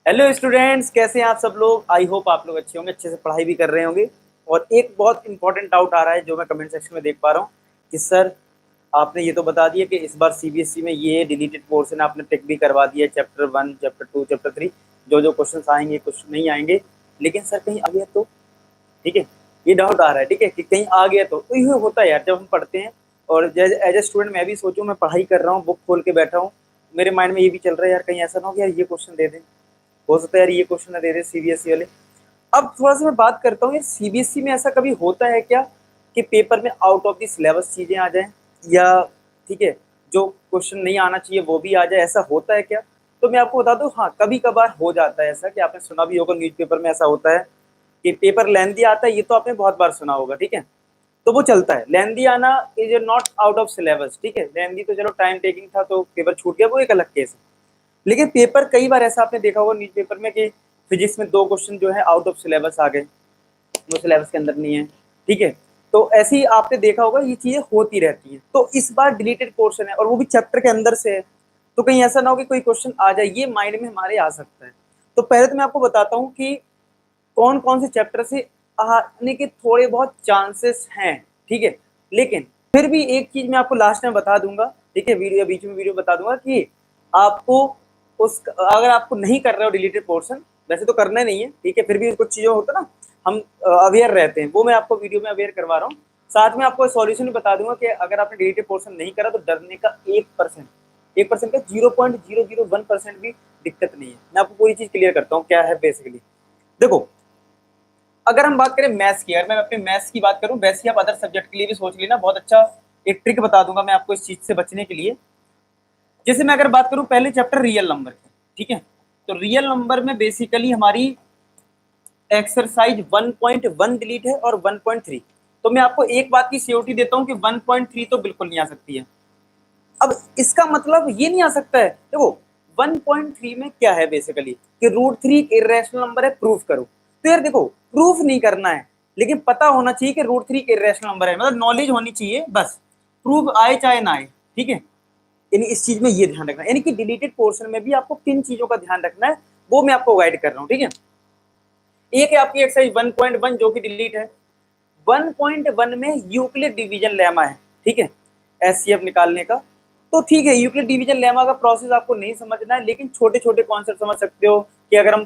Hello students, कैसे हैं आप सब लोग। आई होप आप लोग अच्छे होंगे, अच्छे से पढ़ाई भी कर रहे होंगे। और एक बहुत इंपॉर्टेंट डाउट आ रहा है जो मैं कमेंट सेक्शन में देख पा रहा हूँ कि सर आपने ये तो बता दिया कि इस बार सीबीएसई में ये डिलीटेड पोर्शन आपने टिक भी करवा दिया, चैप्टर 1, चैप्टर 2, चैप्टर 3, जो जो क्वेश्चन आएंगे कुछ नहीं आएंगे। लेकिन सर कहीं आ गया तो ठीक है, ये डाउट आ रहा है, ठीक है, कि कहीं आ गया तो ये होता है यार जब हम पढ़ते हैं। और एज ए स्टूडेंट मैं भी सोचूं, मैं पढ़ाई कर रहा हूँ, बुक खोल के बैठा हूँ, मेरे माइंड में ये भी चल रहा है यार कहीं ऐसा ना हो कि यार ये क्वेश्चन दे दें, हो सकता है यार ये क्वेश्चन ना दे दे सीबीएसई वाले। अब थोड़ा सा मैं बात करता हूँ, ये सीबीएसई में ऐसा कभी होता है क्या कि पेपर में आउट ऑफ द सिलेबस चीजें आ जाएं, या ठीक है जो क्वेश्चन नहीं आना चाहिए वो भी आ जाए, ऐसा होता है क्या? तो मैं आपको बता दूं, हाँ कभी कभार हो जाता है ऐसा, कि आपने सुना भी होगा न्यूज़पेपर में ऐसा होता है कि पेपर लेंथी आता है, ये तो आपने बहुत बार सुना होगा, ठीक है। तो वो चलता है, लेंथी आना is not out of syllabus, ठीक है, लेंथी तो चलो टाइम टेकिंग था तो पेपर छूट गया, वो एक अलग केस है। लेकिन पेपर कई बार ऐसा आपने देखा होगा न्यूज पेपर में कि फिजिक्स में 2 क्वेश्चन जो है आउट ऑफ सिलेबस आ गए, वो सिलेबस के अंदर नहीं है, ठीक है। तो ऐसे ही आपने देखा होगा, ये चीजें होती रहती हैं। तो इस बार डिलीटेड पोर्शन है और वो भी चैप्टर के अंदर से है, तो कहीं ऐसा ना हो कि कोई क्वेश्चन आ जाए, ये माइंड में हमारे आ सकता है। तो पहले तो मैं आपको बताता हूँ कि कौन कौन से चैप्टर से आने के थोड़े बहुत चांसेस हैं, ठीक है। लेकिन फिर भी एक चीज मैं आपको लास्ट में बता दूंगा, ठीक है, वीडियो बीच में वीडियो बता दूंगा कि आपको उस अगर आपको नहीं कर रहे हो डिलीटेड पोर्शन, वैसे तो करना ही नहीं है, ठीक है, फिर भी कुछ चीजों होता है ना, हम अवेयर रहते हैं, वो मैं आपको वीडियो में अवेयर करवा रहा हूँ। साथ में आपको सॉल्यूशन भी बता दूंगा कि अगर आपने डिलीटेड पोर्शन नहीं करा तो डरने का 1% का 0.001% भी दिक्कत नहीं है। मैं आपको पूरी चीज क्लियर करता हूँ क्या है बेसिकली। देखो, अगर हम बात करें मैथ्स की, अगर मैं अपने मैथ्स की बात करूं, वैसे ही आप अदर सब्जेक्ट के लिए भी सोच लेना, बहुत अच्छा एक ट्रिक बता दूंगा मैं आपको इस चीज से बचने के लिए। जैसे मैं अगर बात करूं पहले चैप्टर रियल नंबर की, ठीक है, तो रियल नंबर में बेसिकली हमारी एक्सरसाइज 1.1 डिलीट है और 1.3। तो मैं आपको एक बात की श्योरिटी देता हूं कि 1.3 तो बिल्कुल नहीं आ सकती है। अब इसका मतलब ये नहीं आ सकता है, देखो 1.3 में क्या है बेसिकली कि √3 इरेशनल नंबर है, प्रूफ करो। तो यार देखो, प्रूफ नहीं करना है, लेकिन पता होना चाहिए कि √3 इरेशनल नंबर है, मतलब नॉलेज होनी चाहिए बस, प्रूफ आए चाहे ना आए, ठीक है। यानी इस चीज में ये ध्यान रखना है, यानी कि डिलीटेड पोर्शन में भी आपको किन चीजों का ध्यान रखना है वो मैं आपको गाइड कर रहा हूँ, ठीक है। एक है आपकी एक्सरसाइज 1.1 जो कि डिलीट है। 1.1 में यूक्लिड डिवीजन लेमा है, ठीक है, एचसीएफ निकालने का। तो ठीक है, यूक्लिड डिवीजन लेमा का प्रोसेस आपको नहीं समझना है, लेकिन छोटे छोटे कॉन्सेप्ट समझ सकते हो कि अगर हम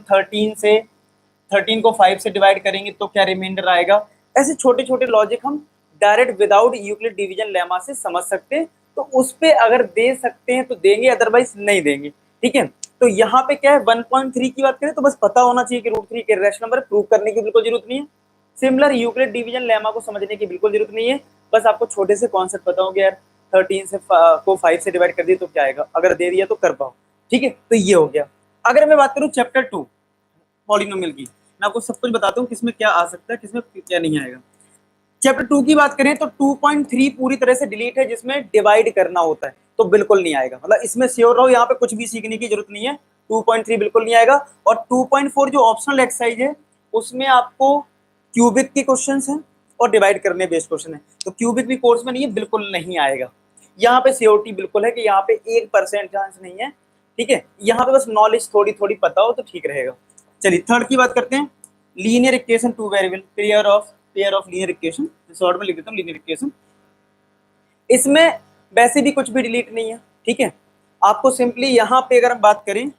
13 को 5 से डिवाइड करेंगे तो क्या रिमाइंडर आएगा। ऐसे छोटे छोटे लॉजिक हम direct without Euclid division lemma से समझ सकते हैं। तो उस पे अगर दे सकते हैं तो देंगे, अदरवाइज नहीं देंगे, ठीक है। तो यहाँ पे क्या है, 1.3 की बात करें तो बस पता होना चाहिए कि √3 के रैशनल नंबर, प्रूव करने की बिल्कुल जरूरत नहीं है। सिमिलर यूक्लिड डिवीजन लेमा को समझने की बिल्कुल जरूरत नहीं है, बस आपको छोटे से कॉन्सेप्ट पता होगा यार 13 से को 5 से डिवाइड कर दिए तो क्या आएगा, अगर दे दिया तो कर पाओ, ठीक है। तो ये हो गया। अगर मैं बात करूं चैप्टर 2 पॉलिनोमियल की, मैं आपको सब कुछ बताता हूँ किसमें क्या आ सकता है, किसमें क्या नहीं आएगा। चैप्टर 2 की बात करें तो 2.3 पूरी तरह से डिलीट है, जिसमें डिवाइड करना होता है, तो बिल्कुल नहीं आएगा, मतलब इसमें श्योर रहो, यहाँ पे कुछ भी सीखने की जरूरत नहीं है, 2.3 बिल्कुल नहीं आएगा। और 2.4 जो ऑप्शनल एक्सरसाइज है उसमें आपको क्यूबिक के क्वेश्चन हैं और डिवाइड करने बेस्ड क्वेश्चन है, तो क्यूबिक भी कोर्स में नहीं है, बिल्कुल नहीं आएगा। यहाँ पे सियोरिटी बिल्कुल है कि यहाँ पे 1% चांस नहीं है, ठीक है। यहाँ पे बस नॉलेज थोड़ी थोड़ी पता हो तो ठीक रहेगा। चलिए थर्ड की बात करते हैं, linear equation 2 variable, pair of linear equation, short में लिख देता हूँ लीनियर इक्वेशन। इसमें वैसे भी कुछ भी डिलीट नहीं है, ठीक है। आपको सिंपली यहाँ पे अगर हम बात करें,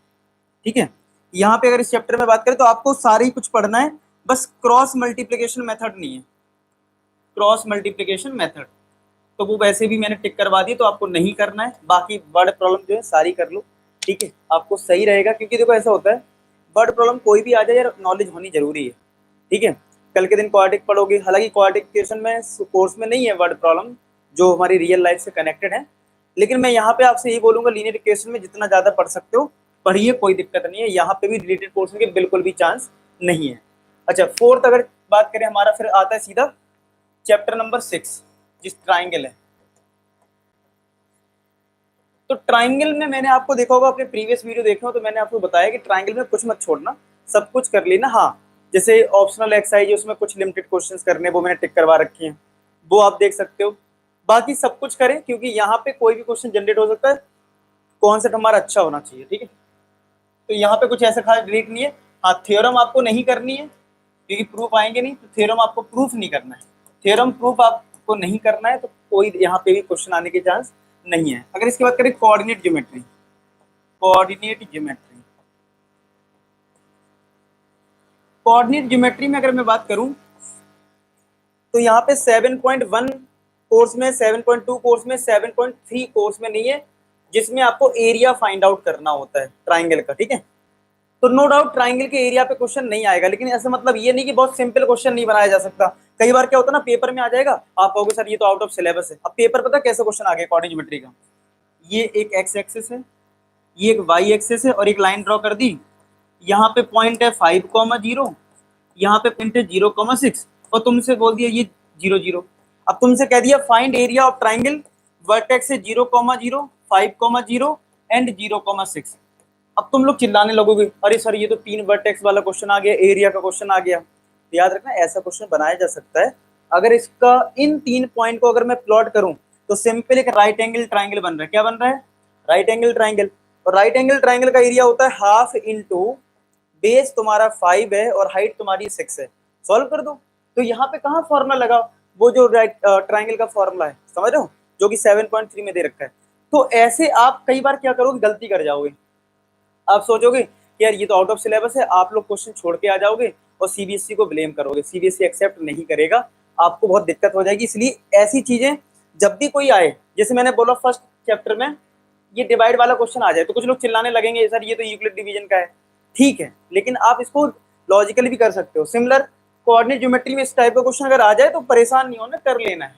ठीक है, यहाँ पे अगर इस चैप्टर में बात करें तो आपको सारे ही कुछ पढ़ना है, बस क्रॉस मल्टीप्लीकेशन मेथड नहीं है, क्रॉस मल्टीप्लीकेशन मेथड तो वो वैसे भी मैंने टिक करवा दी, तो आपको नहीं करना है। बाकी वर्ड प्रॉब्लम जो है सारी कर लो, ठीक है, आपको सही रहेगा, क्योंकि देखो ऐसा होता है वर्ड प्रॉब्लम कोई भी आ जाए यार, नॉलेज होनी जरूरी है, ठीक है। कल के दिन क्वाड्रेटिक पढ़ोगे, हालांकि क्वाड्रेटिक इक्वेशन में कोर्स में नहीं है वर्ड प्रॉब्लम जो हमारी रियल लाइफ से कनेक्टेड है, लेकिन मैं यहाँ पे आपसे यही बोलूंगा लीनियर इक्वेशन में जितना ज्यादा पढ़ सकते हो पढ़िए, कोई दिक्कत नहीं है, यहाँ पे भी रिलेटेड पोर्शन के बिल्कुल भी चांस नहीं है। अच्छा, फोर्थ अगर बात करें हमारा फिर आता है सीधा चैप्टर नंबर 6, जिस ट्राइंगल है। तो ट्राइंगल में मैंने आपको देखा होगा, अपने प्रीवियस वीडियो देखे हो तो मैंने आपको बताया कि ट्राइंगल में कुछ मत छोड़ना, सब कुछ कर लेना। हाँ, जैसे ऑप्शनल एक्सरसाइज है उसमें कुछ लिमिटेड क्वेश्चंस करने, वो मैंने टिक करवा रखे हैं, वो आप देख सकते हो। बाकी सब कुछ करें, क्योंकि यहाँ पे कोई भी क्वेश्चन जनरेट हो सकता है, कॉन्सेप्ट हमारा अच्छा होना चाहिए, ठीक है। तो तो यहाँ पे कुछ ऐसा खास डिलीट नहीं है। हाँ, थ्योरम आपको नहीं करनी है क्योंकि प्रूफ आएंगे नहीं, तो थ्योरम आपको प्रूफ नहीं करना है। थ्योरम प्रूफ आपको नहीं करना है तो कोई यहाँ पे भी क्वेश्चन आने के चांस नहीं है। अगर इसकी बात करें coordinate geometry, coordinate geometry, coordinate geometry में अगर मैं बात करूं तो यहाँ पे 7.1 कोर्स में, 7.2 कोर्स में, 7.3 कोर्स में नहीं है, जिसमें आपको एरिया फाइंड आउट करना होता है ट्राइंगल का। ठीक है, तो नो डाउट ट्राइंगल के एरिया पे क्वेश्चन नहीं आएगा, लेकिन ऐसा मतलब ये नहीं कि बहुत सिंपल क्वेश्चन नहीं बनाया जा सकता। कई बार क्या होता है ना, पेपर में आ जाएगा, आप कहोगे सर ये तो आउट ऑफ सिलेबस है। अब पेपर पता कैसे क्वेश्चन आ गया कोऑर्डिनेट ज्योमेट्री का, ये एक एक्स एक्सिस है, ये एक वाई एक्सिस है और एक लाइन ड्रॉ कर दी। यहाँ पे पॉइंट है 5,0, यहाँ पे पॉइंट है 0,6 और तुमसे बोल दिया ये 0,0। अब तुमसे कह दिया find area of triangle, vertex से 0,0, 5,0 एंड 0,6। अब तुम लोग चिल्लाने लगोगे अरे सर ये तो 3 वर्टेक्स वाला क्वेश्चन आ गया, एरिया का क्वेश्चन आ गया। तो याद रखना ऐसा क्वेश्चन बनाया जा सकता है अगर इसका इन 3 पॉइंट को अगर मैं प्लॉट करूं तो सिंपल एक राइट एंगल ट्राइंगल बन रहा है। क्या बन रहा है? Right angle triangle. और राइट एंगल ट्राइंगल का एरिया होता है हाफ इंटू बेस तुम्हारा 5 है और हाइट तुम्हारी 6 है। सॉल्व कर दो। तो यहाँ पे कहाँ फॉर्मूला लगा, वो जो राइट ट्राइंगल का फॉर्मूला है, समझ रहे हो, जो कि 7.3 में दे रखा है। तो ऐसे आप कई बार क्या करोगे, गलती कर जाओगे। आप सोचोगे कि यार ये तो आउट ऑफ सिलेबस है, आप लोग क्वेश्चन छोड़ के आ जाओगे और सीबीएसई को ब्लेम करोगे। सीबीएसई एक्सेप्ट नहीं करेगा, आपको बहुत दिक्कत हो जाएगी। इसलिए ऐसी चीजें जब भी कोई आए, जैसे मैंने बोला फर्स्ट चैप्टर में ये डिवाइड वाला क्वेश्चन आ जाए तो कुछ लोग चिल्लाने लगेंगे सर ये तो यूक्लिड डिवीजन का है। ठीक है, लेकिन आप इसको लॉजिकली भी कर सकते हो। सिमिलर कोऑर्डिनेट ज्योमेट्री में इस टाइप का क्वेश्चन अगर आ जाए तो परेशान नहीं होना, कर लेना है।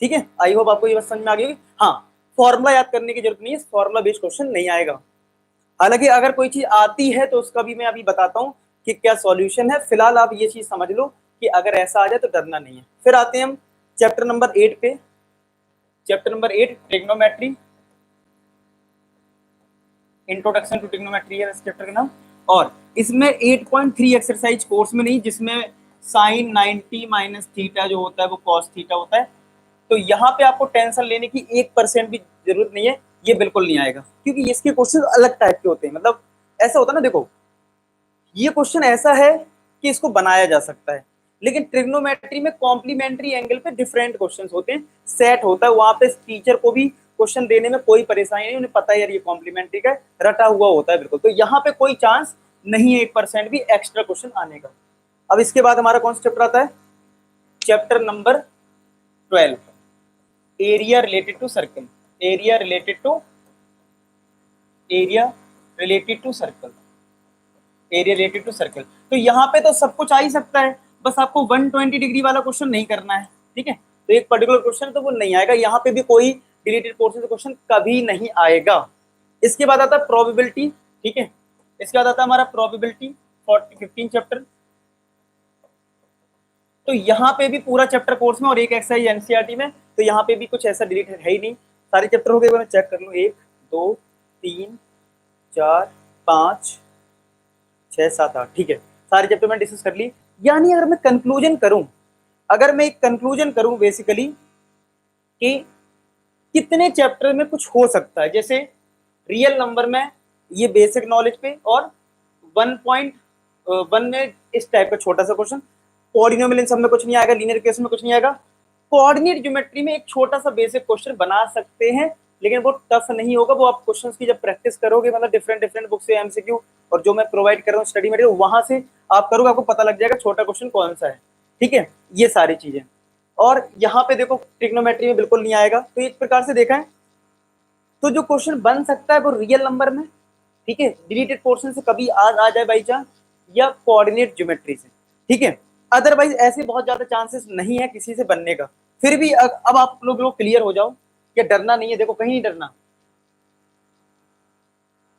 ठीक है, आई होप आपको ये बात समझ में आ गई होगी। हाँ, फॉर्मूला याद करने की जरूरत नहीं है, फॉर्मूला बेस्ड क्वेश्चन नहीं आएगा। हालांकि अगर कोई चीज आती है तो उसका भी मैं अभी बताता हूँ कि क्या सॉल्यूशन है। फिलहाल आप ये चीज समझ लो कि अगर ऐसा आ जाए तो डरना नहीं है। फिर आते हैं हम चैप्टर नंबर 8 पे। Chapter number 8 trigonometry, introduction to trigonometry है इस चैप्टर का नाम। और इसमें 8.3 एक्सरसाइज कोर्स में नहीं, जिसमें साइन 90 माइनस थीटा जो होता है वो कॉस थीटा होता है। तो यहाँ पे आपको टेंशन लेने की 1% भी जरूरत नहीं है, ये बिल्कुल नहीं आएगा, क्योंकि इसके क्वेश्चन अलग टाइप के होते हैं। मतलब ऐसा होता है ना, देखो ये क्वेश्चन ऐसा है कि इसको बनाया जा सकता है, लेकिन ट्रिग्नोमेट्री में कॉम्प्लीमेंट्री एंगल पे डिफरेंट क्वेश्चंस होते हैं, सेट होता है। वहां पे टीचर को भी क्वेश्चन देने में कोई परेशानी नहीं, उन्हें पता है यार ये कॉम्प्लीमेंट्री का रटा हुआ होता है बिल्कुल। तो यहाँ पे कोई चांस नहीं है 1% भी एक्स्ट्रा क्वेश्चन आने का। अब इसके बाद हमारा कौन सा चैप्टर आता है? Chapter number 12, area related to circle. Area related to circle, area related to circle. तो यहाँ पे तो सब कुछ आ ही सकता है, बस आपको 120 डिग्री वाला क्वेश्चन नहीं करना है। ठीक है, तो एक पर्टिकुलर क्वेश्चन तो वो नहीं आएगा। यहाँ पे भी कोई डिलीटेड पोर्शन से क्वेश्चन कभी नहीं आएगा। इसके बाद आता है प्रोबेबिलिटी। ठीक है, इसके बाद आता है हमारा प्रोबेबिलिटी 15 चैप्टर। तो यहाँ पे भी पूरा चैप्टर कोर्स में और एक एक्सरसाइज एनसीईआरटी में, तो यहाँ पे भी कुछ ऐसा डिलीट है ही नहीं। सारे चैप्टर हो गए, मैं चेक कर लूँ। 1 2 3 4 5 6 7 8, ठीक है, सारे चैप्टर मैंने डिस्कस कर ली। यानी अगर मैं कंक्लूजन करूं, अगर मैं एक कंक्लूजन करूं बेसिकली कि कितने चैप्टर में कुछ हो सकता है, जैसे रियल नंबर में ये बेसिक नॉलेज पे, और 1.1 में इस टाइप का छोटा सा क्वेश्चन। पॉलिनोमियल इन सब में कुछ नहीं आएगा, लीनियर केस में कुछ नहीं आएगा। कोऑर्डिनेट ज्योमेट्री में एक छोटा सा बेसिक क्वेश्चन बना सकते हैं, लेकिन वो टफ नहीं होगा। वो आप क्वेश्चंस की जब प्रैक्टिस करोगे, मतलब डिफरेंट बुक से एमसीक्यू और जो मैं प्रोवाइड कर रहा हूँ स्टडी मटेरियल, वहां से आप करोगे, आपको पता लग जाएगा छोटा क्वेश्चन कौन सा है। ठीक है, ये सारी चीजें। और यहाँ पे देखो ट्रिग्नोमेट्री में बिल्कुल नहीं आएगा। तो एक प्रकार से देखा है तो जो क्वेश्चन बन सकता है वो रियल नंबर में, ठीक है, डिलीटेड पोर्शन से कभी आज आ जाए बाई चांस, या कोऑर्डिनेट ज्योमेट्री से। ठीक है, अदरवाइज ऐसे बहुत ज्यादा चांसेस नहीं है किसी से बनने का। फिर भी अब आप लोग क्लियर हो जाओ कि डरना नहीं है। देखो कहीं नहीं डरना,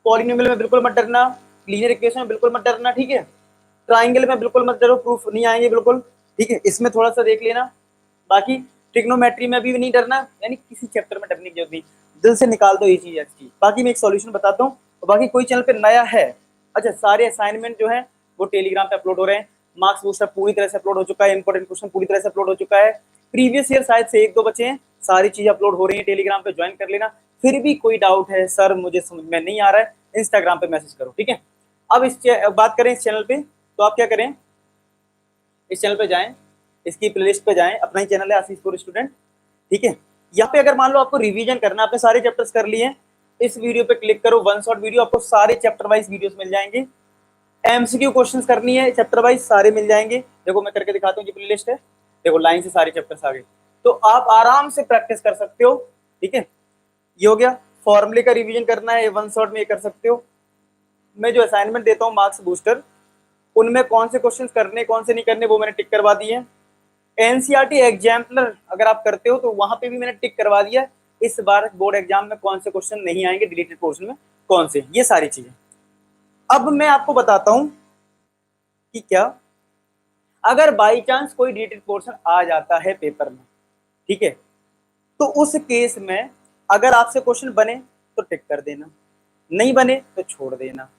पॉलिनोमियल में बिल्कुल मत डरना, लीनियर इक्वेशन में बिल्कुल मत डरना। ठीक है, ट्राइंगल में बिल्कुल मत डरो, प्रूफ नहीं आएंगे बिल्कुल। ठीक है, इसमें थोड़ा सा देख लेना। बाकी ट्रिग्नोमेट्री में भी नहीं डरना, यानी किसी चैप्टर में डरने की जरूरत नहीं, दिल से निकाल दो ये चीज अच्छी। बाकी मैं एक सॉल्यूशन बताता हूँ। और बाकी कोई चैनल पे नया है, अच्छा, सारे असाइनमेंट जो है वो टेलीग्राम पे अपलोड हो रहे हैं। मार्क्स बूस्टर पूरी तरह से अपलोड हो चुका है, इंपॉर्टेंट क्वेश्चन पूरी तरह से अपलोड हो चुका है। प्रीवियस ईयर शायद से 1-2 बचे हैं, सारी चीजें अपलोड हो रही है, टेलीग्राम पे ज्वाइन कर लेना। फिर भी कोई डाउट है सर मुझे समझ में नहीं आ रहा है, इंस्टाग्राम पे मैसेज करो। ठीक है, अब बात करें इस चैनल पे, तो आप क्या करें, इस चैनल पे जाएं, इसकी प्लेलिस्ट पे जाएं, अपना ही चैनल है आशीष फॉर स्टूडेंट, ठीक है। यहाँ पे अगर मान लो आपको रिवीजन करना, आपने सारे चैप्टर्स कर लिए हैं, इस वीडियो पे क्लिक करो, वन शॉट वीडियो, आपको सारे चैप्टर वाइज वीडियोस मिल जाएंगे। एमसीक्यू क्वेश्चंस करनी है चैप्टर वाइज, सारे मिल जाएंगे। देखो मैं करके दिखाता हूँ, ये प्लेलिस्ट है, देखो लाइन से सारे चैप्टर्स आ गए, तो आप आराम से प्रैक्टिस कर सकते हो, ठीक है। ये हो गया। फॉर्मूले का रिवीजन करना है, वन शॉट में ये कर सकते हो। मैं जो असाइनमेंट देता हूँ मार्क्स बूस्टर, उनमें कौन से क्वेश्चंस करने कौन से नहीं करने वो मैंने टिक करवा दिए हैं। एनसीईआरटी एग्जाम्पलर अगर आप करते हो तो वहां पे भी मैंने टिक करवा दिया, इस बार बोर्ड एग्जाम में कौन से क्वेश्चन नहीं आएंगे डिलीटेड पोर्शन में, कौन से, ये सारी चीजें। अब मैं आपको बताता हूं कि क्या अगर बाई चांस कोई डिलीटेड पोर्शन आ जाता है पेपर में, ठीक है, तो उस केस में अगर आपसे क्वेश्चन बने तो टिक कर देना, नहीं बने तो छोड़ देना,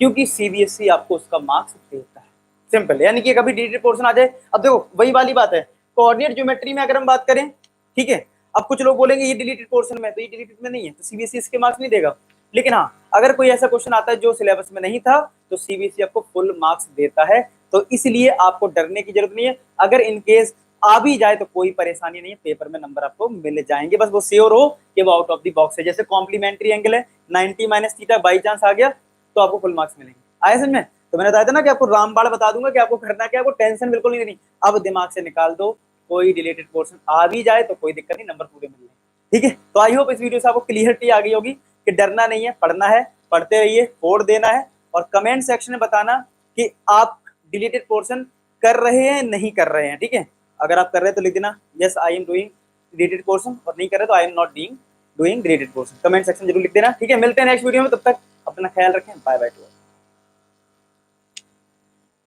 क्योंकि सीबीएसई आपको उसका मार्क्स देता है। सिंपल, यानी कि कभी डिलीटेड पोर्शन आ जाए, अब देखो वही वाली बात है, कोऑर्डिनेट ज्योमेट्री में अगर हम बात करें, ठीक है, अब कुछ लोग बोलेंगे ये डिलीटेड पोर्शन में, तो ये डिलीटेड में नहीं है तो सीबीएसई इसके मार्क्स नहीं देगा। लेकिन हाँ, अगर कोई ऐसा क्वेश्चन आता है जो सिलेबस में नहीं था तो सीबीएसई आपको फुल मार्क्स देता है, तो इसलिए आपको डरने की जरूरत नहीं है। अगर इनकेस आ भी जाए तो कोई परेशानी नहीं है, पेपर में नंबर आपको मिल जाएंगे, बस वो श्योर हो कि वो आउट ऑफ द बॉक्स है। जैसे कॉम्प्लीमेंट्री एंगल है 90 माइनस थीटा, बाई चांस आ गया तो आपको फुल मार्क्स मिलेंगे। आया समझ में? तो मैंने बताया था ना कि आपको रामबाण बता दूंगा कि आपको करना क्या, आपको टेंशन बिल्कुल नहीं लेनी। अब दिमाग से निकाल दो, कोई रिलेटेड पोर्शन आ भी जाए तो कोई दिक्कत नहीं, नंबर पूरे मिल जाए, ठीक है। तो आई होप इस वीडियो से आपको क्लियरिटी आ गई होगी कि डरना नहीं है, पढ़ना है, पढ़ते रहिए, फोड़ देना है, और कमेंट सेक्शन में बताना कि आप डिलीटेड पोर्शन कर रहे हैं नहीं कर रहे हैं, ठीक है। अगर आप कर रहे हैं तो लिख देना yes I am doing deleted portion, और नहीं कर रहे तो I am not doing deleted portion, comment section जरूर लिख देना, ठीक है। मिलते हैं नेक्स्ट वीडियो में, तब तक अपना ख्याल रखें, बाय बाय।